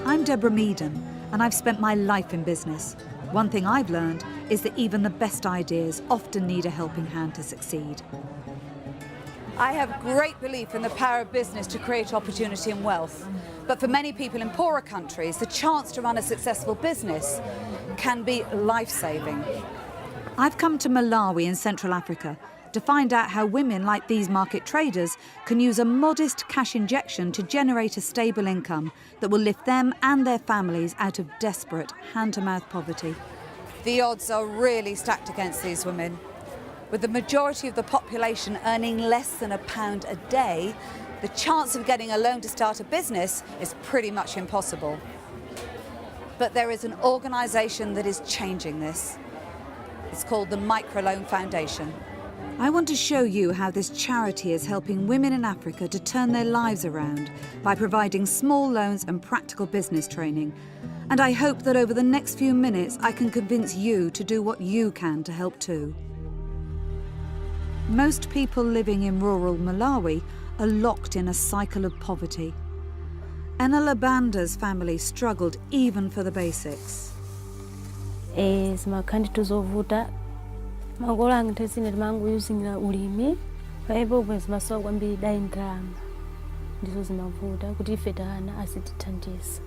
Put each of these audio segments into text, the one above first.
I'm Deborah Meaden, and I've spent my life in business. One thing I've learned is that even the best ideas often need a helping hand to succeed. I have great belief in the power of business to create opportunity and wealth. But for many people in poorer countries, the chance to run a successful business can be life-saving. I've come to Malawi in Central Africa to find out how women like these market traders can use a modest cash injection to generate a stable income that will lift them and their families out of desperate hand-to-mouth poverty. The odds are really stacked against these women. With the majority of the population earning less than £1 a day, the chance of getting a loan to start a business is pretty much impossible. But there is an organisation that is changing this. It's called the Microloan Foundation. I want to show you how this charity is helping women in Africa to turn their lives around by providing small loans and practical business training. And I hope that over the next few minutes I can convince you to do what you can to help too. Most people living in rural Malawi are locked in a cycle of poverty. Enela Banda's family struggled even for the basics. Magolo anga tesine mangu using ulimi paipo kwezi masowa kwambiri dai ndrama ndizo zimavuta kuti ife taana asitithandiza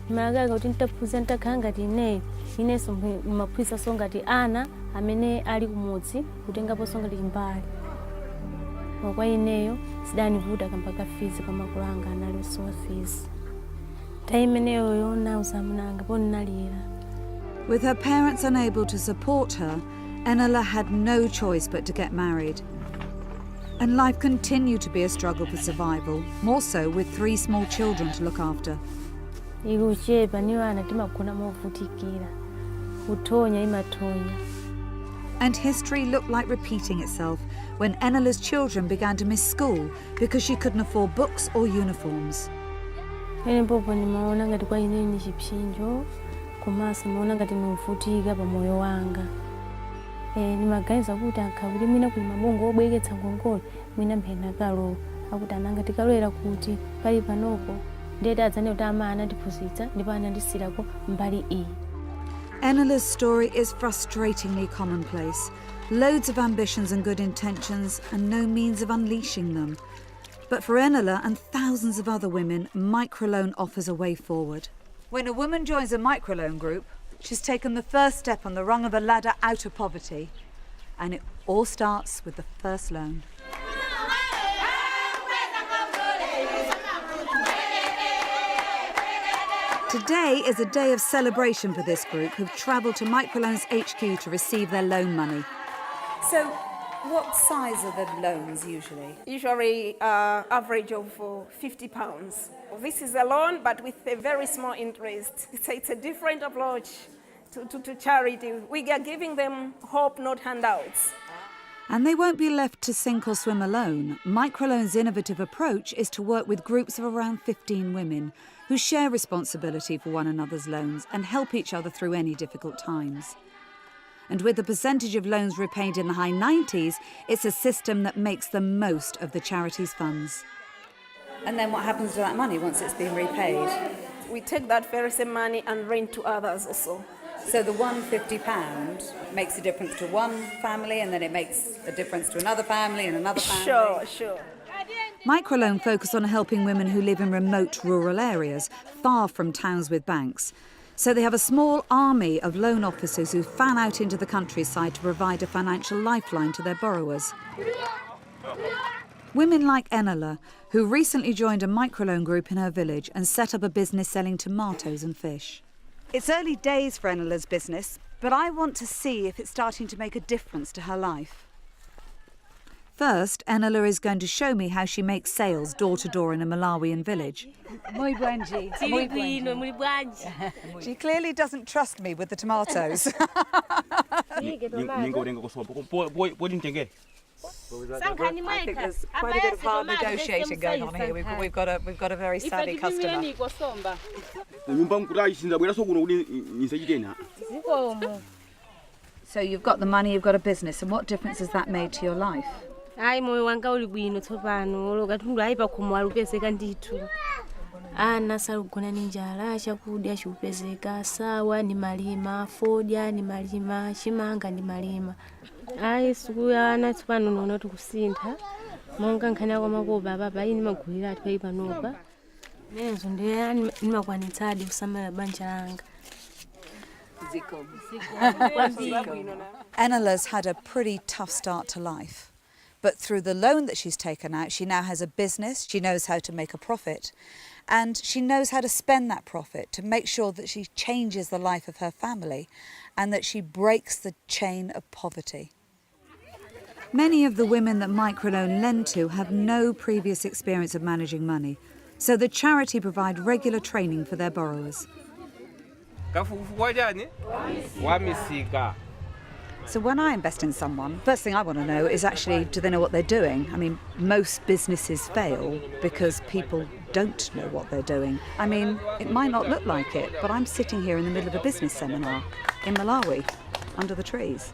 malaga kuti nitaphuza ntakhala ngati ineso maphwisa songati ana amene ali kumudzi kutengapo songati chimbali kwa ineyo sidanivuta kampaka fizi kwa makolo anga analisowa fizi taimeneyo yona uzamunanga po nnalira. With her parents unable to support her, Enela had no choice but to get married. And life continued to be a struggle for survival, more so with 3 small children to look after. And history looked like repeating itself when Enela's children began to miss school because she couldn't afford books or uniforms. Kumasa maona ngati nivutika pa moyo wanga nimaganiza kuti akhawire mwina kuli mabongo obwereketsa ngongole mwina mphena kalo akuti ananga tikalowera kuti pali panopo ndeti adzane kuti ama anatiphunzitsa ndipo anandisirako mbali iyi. Enela's story is frustratingly commonplace. Loads of ambitions and good intentions and no means of unleashing them. But for Enela and thousands of other women, Microloan offers a way forward. When a woman joins a microloan group, she's taken the first step on the rung of the ladder out of poverty. And it all starts with the first loan. Today is a day of celebration for this group who've travelled to Microloan's HQ to receive their loan money. So, what size are the loans usually? Usually average of £50. This is a loan, but with a very small interest. It's a different approach to charity. We are giving them hope, not handouts. And they won't be left to sink or swim alone. Microloan's innovative approach is to work with groups of around 15 women who share responsibility for one another's loans and help each other through any difficult times. And with the percentage of loans repaid in the high 90s, it's a system that makes the most of the charity's funds. And then what happens to that money once it's been repaid? We take that very same money and rent to others also. So the £150 makes a difference to one family, and then it makes a difference to another family and another family? Sure. Microloan focus on helping women who live in remote rural areas, far from towns with banks. So they have a small army of loan officers who fan out into the countryside to provide a financial lifeline to their borrowers. Women like Enela, who recently joined a microloan group in her village and set up a business selling tomatoes and fish. It's early days for Enela's business, but I want to see if it's starting to make a difference to her life. First, Enela is going to show me how she makes sales door to door in a Malawian village. She clearly doesn't trust me with the tomatoes. I think there's quite a bit of hard negotiating going on here. We've got a very savvy customer. So you've got the money, you've got a business, and what difference has that made to your life? Ayi moyo wanga uli bwino tsopano olo katundu ayi pakhomo alupezeka ndithu. Ana salugona ni njala chakudya chikupezeka sawa ni malima fodya ni malima chimanga ni malima. Ayi sikuya ana tsopano nono tikusintha monga nkhani kwa makoba baba ini magulira ati panopa. Nenzo ndiye nimakwanitsadi kusamala banja langa. Enela's had a pretty tough start to life, but through the loan that she's taken out, she now has a business, she knows how to make a profit, and she knows how to spend that profit to make sure that she changes the life of her family and that she breaks the chain of poverty. Many of the women that Microloan lend to have no previous experience of managing money, so the charity provide regular training for their borrowers. So when I invest in someone, first thing I want to know is actually, do they know what they're doing? I mean, most businesses fail because people don't know what they're doing. I mean, it might not look like it, but I'm sitting here in the middle of a business seminar in Malawi, under the trees.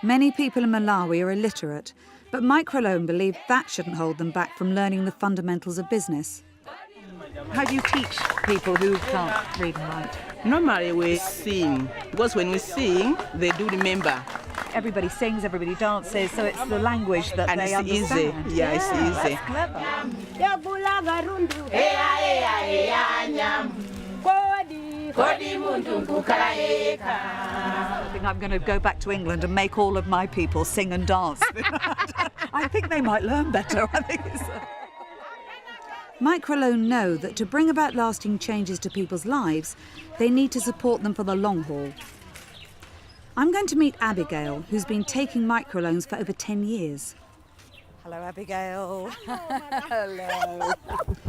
Many people in Malawi are illiterate, but Microloan believe that shouldn't hold them back from learning the fundamentals of business. How do you teach people who can't read and write? Normally we sing, because when we sing, they do remember. Everybody sings, everybody dances, so it's the language that and they it's understand. Easy. Yeah, it's easy. That's clever. I think I'm going to go back to England and make all of my people sing and dance. I think they might learn better. I think it's... Microloan know that to bring about lasting changes to people's lives, they need to support them for the long haul. I'm going to meet Abigail, who's been taking microloans for over 10 years. Hello, Abigail. Hello.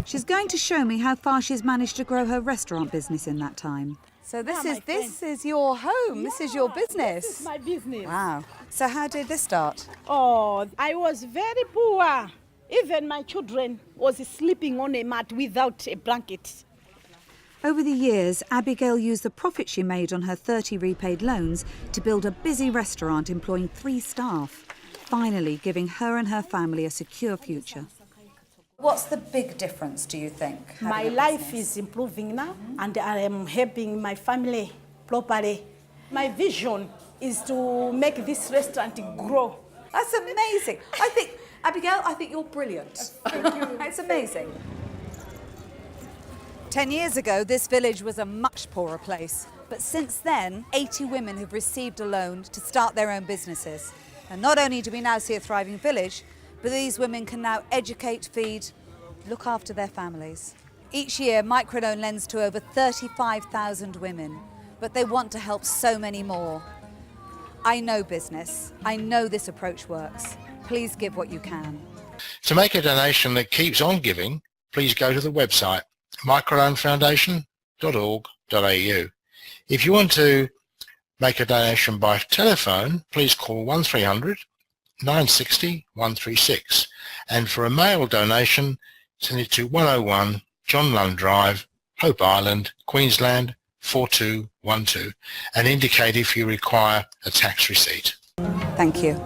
She's going to show me how far she's managed to grow her restaurant business in that time. So this is your home. Yeah, this is your business. This is my business. Wow. So how did this start? Oh, I was very poor. Even my children was sleeping on a mat without a blanket. Over the years, Abigail used the profit she made on her 30 repaid loans to build a busy restaurant employing 3 staff, finally giving her and her family a secure future. What's the big difference, do you think? My life is improving now, and I am helping my family properly. My vision is to make this restaurant grow. That's amazing. Abigail, I think you're brilliant. Thank you. It's amazing. 10 years ago, this village was a much poorer place. But since then, 80 women have received a loan to start their own businesses. And not only do we now see a thriving village, but these women can now educate, feed, look after their families. Each year, Microloan lends to over 35,000 women, but they want to help so many more. I know business. I know this approach works. Please give what you can. To make a donation that keeps on giving, please go to the website microloanfoundation.org.au. If you want to make a donation by telephone, please call 1300 960 136. And for a mail donation, send it to 101 John Lund Drive, Hope Island, Queensland 4212, and indicate if you require a tax receipt. Thank you.